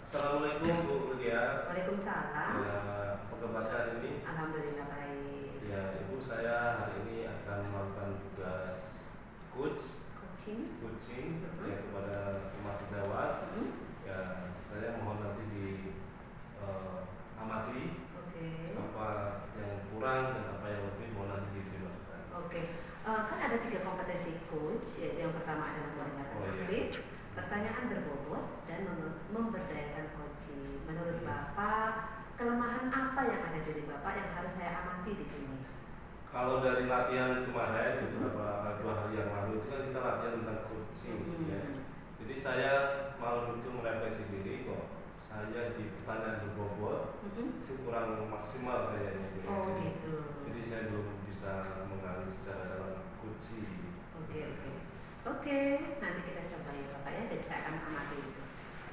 Assalamualaikum Bu Lydia. Waalaikumsalam. Ya, apa kabarnya hari ini? Alhamdulillah baik. Ya, Ibu, saya hari ini akan melakukan tugas Coaching. coaching Mhm. ya kepada umat sejawat. Mhm. Ya, saya mohon nanti amati Oke. apa yang kurang dan apa yang lebih mohon nanti dimasukkan. Oke. Kan ada 3 kompetensi coach, yaitu yang pertama adalah mendengarkan Oh iya. aktif, pertanyaan berbobot, dan memberdayakan coaching. Menurut Hmm. Bapak, kelemahan apa yang ada dari Bapak yang harus saya amati di sini? Kalau dari latihan kemarin Mhm. beberapa 2 hari yang lalu itu kan kita latihan tentang coaching ya. Mhm. Jadi saya malam itu merefleksi diri kok saya di pertanyaan berbobot Mhm. itu kurang maksimal kayaknya gitu. Oh gitu. Jadi saya belum bisa mengalami secara dalam coaching. Oke. Oke, nanti kita coba ya Bapak ya. Jadi saya akan amati itu.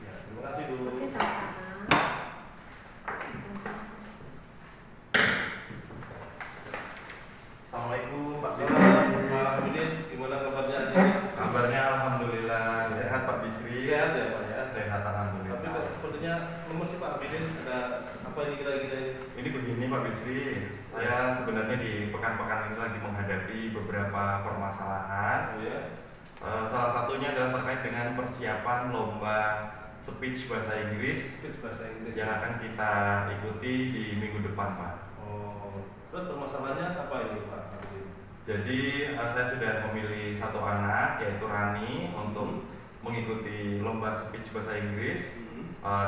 Ya, terima kasih Bu. Oke, sama-sama. Assalamualaikum Pak Selamat Bisri. Pak Hamidin, gimana kabarnya hari ini? Kabarnya alhamdulillah sehat Pak Bisri. Sehat ya Pak ya. Sehat Tapi alhamdulillah. kok sepertinya lemes sih Pak Hamidin. Ada apa ini kira-kira ini? Ini begini Pak Bisri, saya sebenarnya di pekan-pekan ini lagi menghadapi beberapa permasalahan. Oh ya. Salah satunya adalah terkait dengan persiapan lomba speech bahasa Inggris Speech bahasa Inggris. yang akan kita ikuti di minggu depan Pak. Oh, terus permasalahannya apa ini Pak Hamidin? Jadi saya sudah memilih satu anak yaitu Rani untuk mengikuti lomba speech bahasa Inggris.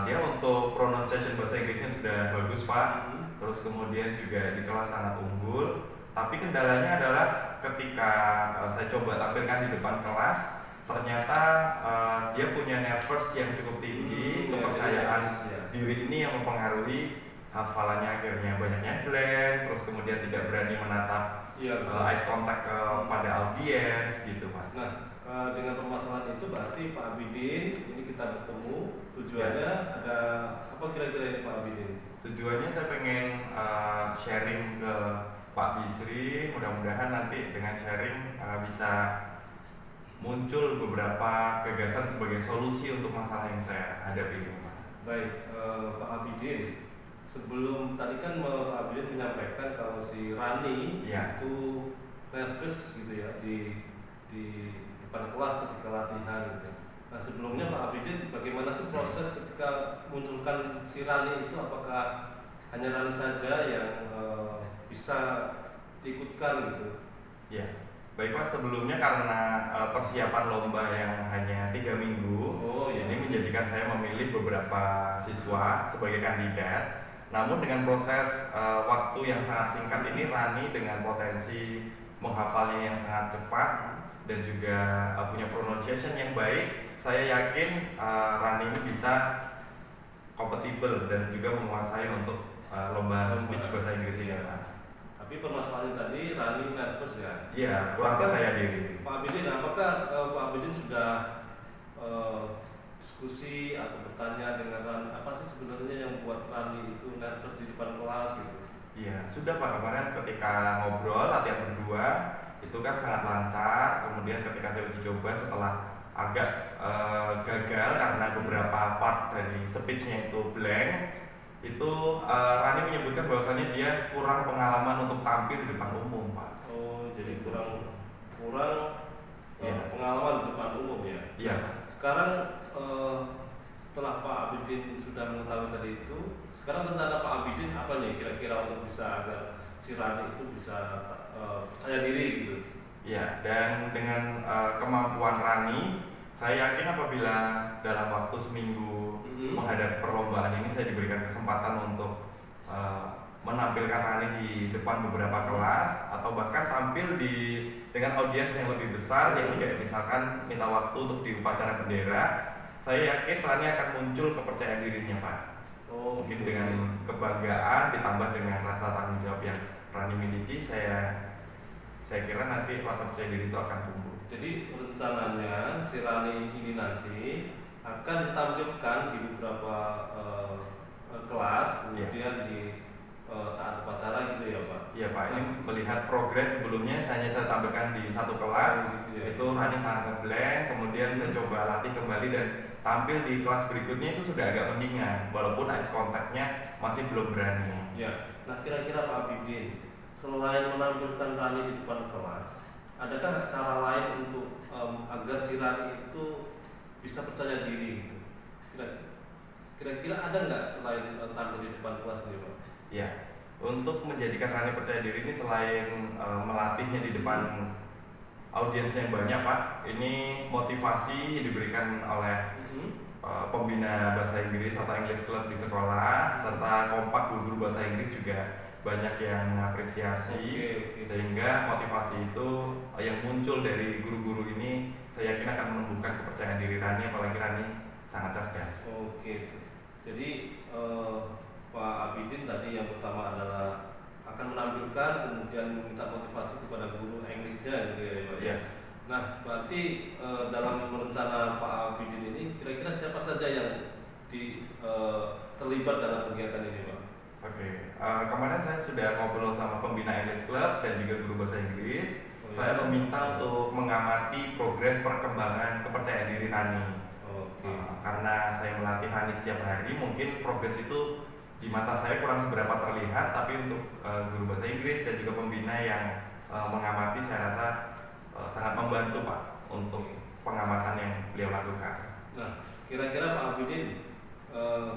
Dia untuk pronunciation bahasa Inggrisnya sudah bagus Pak. Terus kemudian juga di kelas sangat unggul. Tapi kendalanya adalah ketika saya coba tampilkan di depan kelas, ternyata dia punya nervous yang cukup tinggi, kepercayaan diri ini yang mempengaruhi hafalannya akhirnya banyaknya blank, terus kemudian tidak berani menatap eye contact pada audiens gitu Mas. Nah, dengan permasalahan itu berarti Pak Abidin ini kita bertemu tujuannya ada apa kira-kira ini Pak Abidin? Tujuannya saya pengen sharing ke Pak Bisri, mudah-mudahan nanti dengan sharing bisa muncul beberapa gagasan sebagai solusi untuk masalah yang saya hadapi ini Pak. Baik, Pak Abidin. Sebelum tadi kan Pak Abidin menyampaikan kalau si Rani itu nervous gitu ya di depan kelas ketika latihan gitu. Nah sebelumnya Pak Abidin bagaimana sih proses ketika munculkan si Rani itu, apakah hanya Rani saja yang bisa diikutkan gitu? Ya, baik Pak, sebelumnya karena persiapan lomba yang hanya 3 minggu, ini menjadikan saya memilih beberapa siswa sebagai kandidat. Namun dengan proses waktu yang sangat singkat ini, Rani dengan potensi menghafalnya yang sangat cepat dan juga punya pronunciation yang baik, saya yakin Rani ini bisa kompatibel dan juga menguasai untuk lomba speech bahasa Inggris ini Pak. Tapi permasalahannya tadi Rani nervous ya? Iya, kurang percaya diri. Pak Abidin, apakah Pak Abidin sudah diskusi atau bertanya dengan Rani, apa sih sebenarnya yang buat Rani itu nervous di depan kelas gitu? Iya, sudah Pak, kemarin ketika ngobrol latihan berdua itu kan sangat lancar. Kemudian ketika saya uji coba setelah agak gagal karena beberapa part dari speech-nya itu blank, itu Rani menyebutkan bahwasannya dia kurang pengalaman untuk tampil di depan umum Pak. Oh, jadi kurang pengalaman di depan umum ya? Iya. Sekarang setelah Pak Abidin sudah mengetahui tadi itu, sekarang rencana Pak Abidin apa nih kira-kira untuk bisa agar si Rani itu bisa percaya diri gitu? Ya, dan dengan kemampuan Rani, saya yakin apabila dalam waktu seminggu menghadapi perlombaan ini saya diberikan kesempatan untuk menampilkan Rani di depan beberapa kelas atau bahkan tampil dengan audiens yang lebih besar, yang kayak misalkan minta waktu untuk di upacara bendera, saya yakin Rani akan muncul kepercayaan dirinya Pak. Mungkin dengan kebanggaan ditambah dengan rasa tanggung jawab yang Rani miliki, saya kira nanti rasa percaya diri itu akan tumbuh. Jadi rencananya si Rani ini nanti akan ditampilkan di beberapa kelas, kemudian saat upacara gitu ya Pak? Iya Pak, ini melihat progres sebelumnya hanya saya tampilkan di satu kelas, itu Rani sangat ngeblank, kemudian saya coba latih kembali dan tampil di kelas berikutnya itu sudah agak mendingan, walaupun eye contact-nya masih belum berani. Ya, nah kira-kira Pak Abidin, selain menampilkan Rani di depan kelas, adakah cara lain untuk agar si Rani itu bisa percaya diri gitu? Kira-kira ada nggak selain tampil di depan kelas ini Pak? Ya, untuk menjadikan Rani percaya diri ini selain melatihnya di depan audiens yang banyak Pak, ini motivasi diberikan oleh pembina bahasa Inggris atau English Club di sekolah, serta kompak guru-guru bahasa Inggris juga banyak yang mengapresiasi. Sehingga motivasi itu yang muncul dari guru-guru ini saya yakin akan menumbuhkan kepercayaan diri Rani, apalagi Rani sangat cerdas. Jadi Pak Abidin tadi yang pertama adalah akan menampilkan, kemudian meminta motivasi kepada guru Inggrisnya gitu ya Pak. Ya. Nah, berarti dalam rencana Pak Abidin ini kira-kira siapa saja yang terlibat dalam kegiatan ini Pak? Kemarin saya sudah ngobrol sama pembina English Club dan juga guru bahasa Inggris. Saya meminta untuk mengamati progres perkembangan kepercayaan diri Rani. Karena saya melatih Rani setiap hari, mungkin progres itu di mata saya kurang seberapa terlihat, tapi untuk guru bahasa Inggris dan juga pembina yang mengamati, saya rasa sangat membantu Pak untuk pengamatan yang beliau lakukan. Nah, kira-kira Pak Abidin,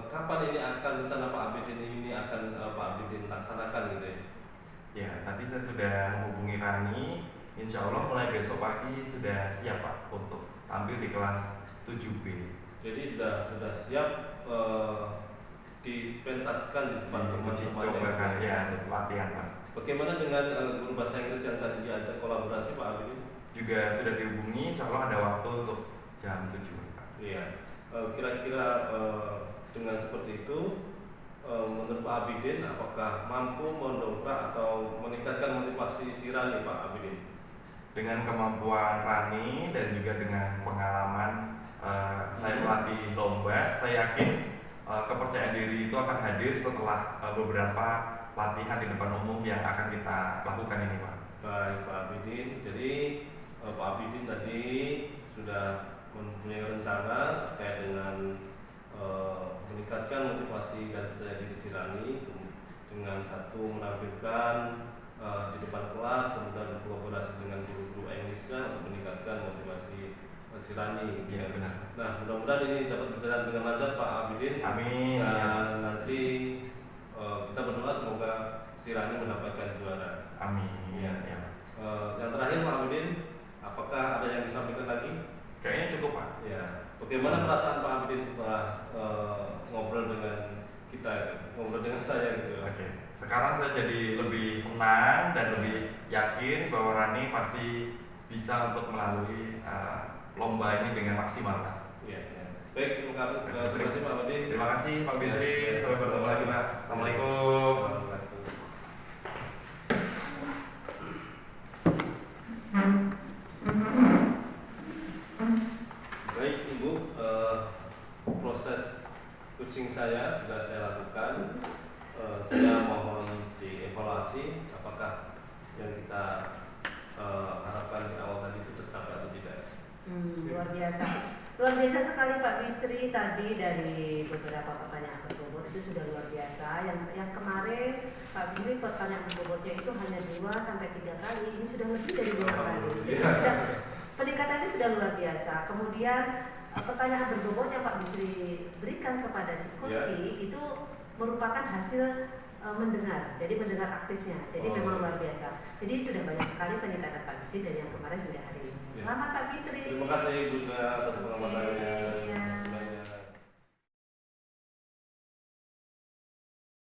kapan ini akan rencana Pak Abidin ini akan Pak Abidin laksanakan gitu ya? Ya, tadi saya sudah menghubungi Rani, insya Allah mulai besok pagi sudah siap Pak untuk tampil di kelas 7B. Jadi sudah siap dipentaskan di depan teman-teman ya untuk latihan Pak. Bagaimana dengan guru bahasa Inggris yang tadi diajak kolaborasi Pak Abidin? Juga sudah dihubungi, insya Allah ada waktu untuk jam 7 Pak. Iya. Kira-kira dengan seperti itu, menurut Pak Abidin, apakah mampu mendongkrak atau meningkatkan motivasi si Rani Pak Abidin? Dengan kemampuan Rani dan juga dengan pengalaman saya melatih lomba, saya yakin kepercayaan diri itu akan hadir setelah beberapa latihan di depan umum yang akan kita lakukan ini Pak. Baik Pak Abidin, jadi Pak Abidin tadi sudah mempunyai rencana terkait dengan meningkatkan motivasi dan percaya diri si Rani dengan satu menampilkan di depan kelas, kemudian berkolaborasi dengan guru-guru Inggrisnya untuk meningkatkan motivasi si Rani. Iya benar. Nah, mudah-mudahan ini dapat berjalan dengan lancar Pak Abidin. Amin. Dan nanti kita berdoa semoga si Rani mendapatkan juara. Amin. Ya. Yang terakhir Pak Abidin, apakah ada yang disampaikan lagi? Kayaknya cukup Pak. Ya. Bagaimana perasaan Pak Abidin setelah ngobrol dengan kita itu, ngobrol dengan saya gitu? Sekarang saya jadi lebih tenang dan lebih yakin bahwa Rani pasti bisa untuk melalui lomba ini dengan maksimal Pak. Ya. Baik, terima kasih Pak Abidin. Terima kasih Pak Bisri. Sampai bertemu lagi Pak. Assalamualaikum. Baik Ibu, proses coaching saya sudah saya lakukan. Saya mohon dievaluasi apakah yang kita harapkan di awal tadi itu tercapai atau tidak. Luar biasa sekali Pak Bisri tadi. Dari beberapa pertanyaan berbobot itu sudah luar biasa. Yang kemarin Pak Bisri pertanyaan berbobotnya itu hanya 2 sampai 3 kali, ini sudah lebih dari 2 kali. Jadi sudah peningkatannya sudah luar biasa. Kemudian pertanyaan berbobot yang Pak Bisri berikan kepada si coach itu merupakan hasil mendengar, jadi mendengar aktifnya. Jadi memang luar biasa. Jadi sudah banyak sekali peningkatan Pak Bisri dari yang kemarin hingga hari ini. Selamat Pak Bisri. Terima kasih juga atas pengamatannya.